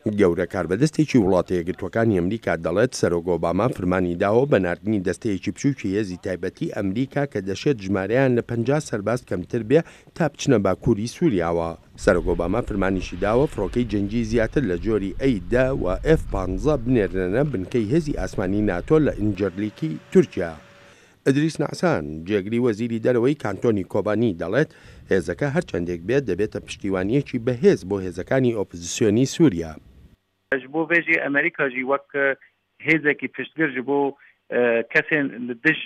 گەورە کاربەدەستێکی وڵاتە یەکگرتووەکانی ئەمریکا دەڵێت سەرۆک ئۆباما فەرمانی داوە بە ناردنی دەستەیەکی بچووکی هێزی تایبەتی ئەمریکا کە دەشێت ژمارەیان لە 50 سەرباز کەمتر بێ تا بچنە باکووری سووریاوە. سەرۆک ئۆباما فەرمانیشی داوە فڕۆکەی جەنگی زیاتر لە جۆری ئەیدا و F-15 بنێرنە بنکەی هێزی ئاسمانی ناتۆ لە ئینجەرلیکی تورکیا. ئەدریس نعسان جێگری وەزیری دەرەوەی کانتۆنی کۆبانی دەڵێت هێزەکە هەرچەندێک بێت دەبێتە پشتیوانیەکی بەهێز بۆ هێزەکانی ئۆپۆزیسیۆنی سووریا. ji bo vê jî Amerîka jî wek hêzekî piştgir ji bo kesên li dij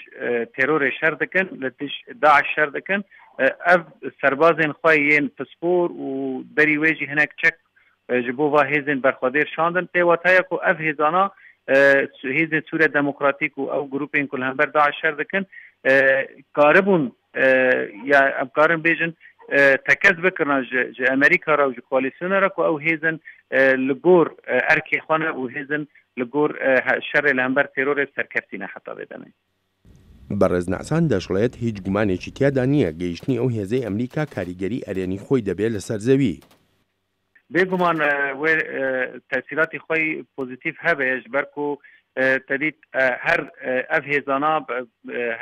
terorê şer dikin, li dij Daeş şer dikin, ev serbazên xwe yên pispor û berî wê jî hinek çek ji bo va hêzên berxwedêr şandin. Tê wataye ku ev hêzana hêzên Sûriya Demokratîk û ew grûpên ku li hember Daeş şer dikin karibûn ya em karin bêjin tekez bikirin ji Amerîka re û ji koalîsyona re ku ew hêzin li gor erkê xwe ne û hêzin li gor şerê li hember terorê serkeftîne heta vê demê. بەڕێز نعسان دەشڵێت هیچ گومانێکی تیادا نییە گەیشتنی ئەو هێزەی ئەمریکا کاریگەری ئەرێنی خۆی دەبێت لەسەر زەوی. بێگومان wê tesîratî xwe pozîtîv hebe ji ber ku tedît her ev hêzana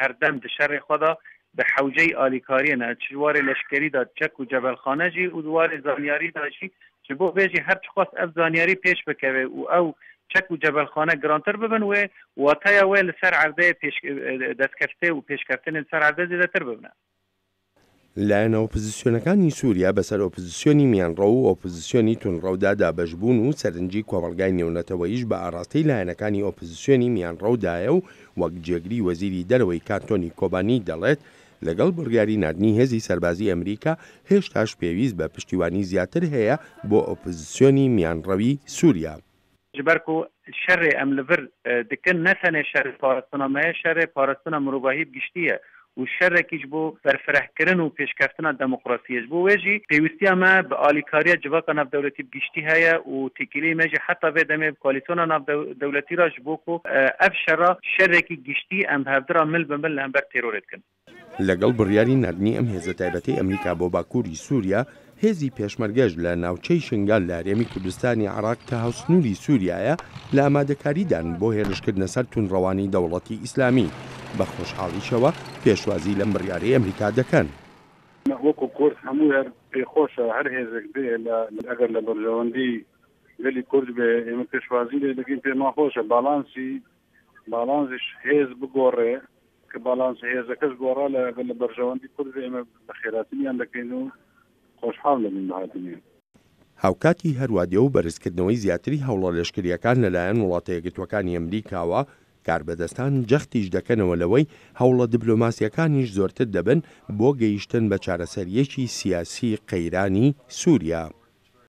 herdem di şerê xwe da bi hewceyê alîkariyê ne çi warê leşkerî da çek û cebelxane jî û warê zanyarî da jî ji bo vê jî her çixwast ev zanyarî pêş bikeve û ew çek û cebelxane girantir bibin wê wataya wê li ser erdeyê destkeftê û pêşkeftinên ser erde zêdetir bibine. لایەنە ئۆپۆزیسیۆنەکانی سووریا بەسەر ئۆپۆزیسیۆنی میانڕەو و ئۆپۆزیسیۆنی تونڕەودا دابەشبوون و سەرنجی کۆمەڵگای نێونەتەوەییش بە ئاڕاستەی لایەنەکانی ئۆپۆزیسیۆنی میانڕەودایە و وەک جێگری وەزیری دەرەوەی کانتۆنی کۆبانی دەڵێت لەگەڵ بڕیاری نردنی هێزی سەربازی ئەمریکا هێشتاش پێویست بە پشتیوانی زیاتر هەیە بۆ ئۆپۆزیسیۆنی میانڕەوی سووریا. ji ber ku şerê em li vir dikin ne tenê şerê parastina me ye şerê parastina mirovahî giştiye û şerekî ji bo berfirehkirin û pêşkeftina demokrasiyê ji bo wê jî pêwîstiya me bi alîkariya civaka navdewletî giştî heye û têkiliyê me jî heta vê demê koalîsyona navdewletî ra ji bo ku ev şera şerekî giştî em hevdira mil bi mil li hember terorê dikin. لەگەڵ بڕیاری نردنی ئەم هێزە تایبەتی ئەمریکا بۆ باکووری سووریا هێزی پێشمەرگەش لە ناوچەی شنگال لە هەرێمی کوردستانی عێراق کە هاوسنووری سووریایە لە ئامادەکاریدان بۆ هێرشکردنە سەر تونڕەوانی دەوڵەتی ئیسلامی بە خۆشحاڵیشەوە پێشوازی لەم بڕیارەی ئەمریکا دەکەن. وەکو کورد هەموو هەر پێخۆشە هەر هێزێک بێ ئەگەر لە بەرژەوەندی گەلی کورد بێ ئێمە پێشوازی لێ دەکەین پێ ناخۆشە باڵانسیش هێز بگۆڕێ کە باڵانس هێزەکەش گۆڕا لەگەر لە بەرژەوەندی کورد ئێمە بە خێراتنیان دەکەین و خۆشحاڵ لەبین بەهاتنیان. هاوکاتی هەروادێ و بەرزکردنەوەی زیاتری هەوڵە لەشکریەکان لەلایەن وڵاتە یەکگرتووەکانی ئەمریکاوە کاربەدەستان جەختیش دەکەنەوە لەوەی هەوڵە دیبلۆماسیەکانیش زۆرتر دەبن بۆ گەیشتن بە چارەسەریەکی سیاسی قەیرانی سووریا.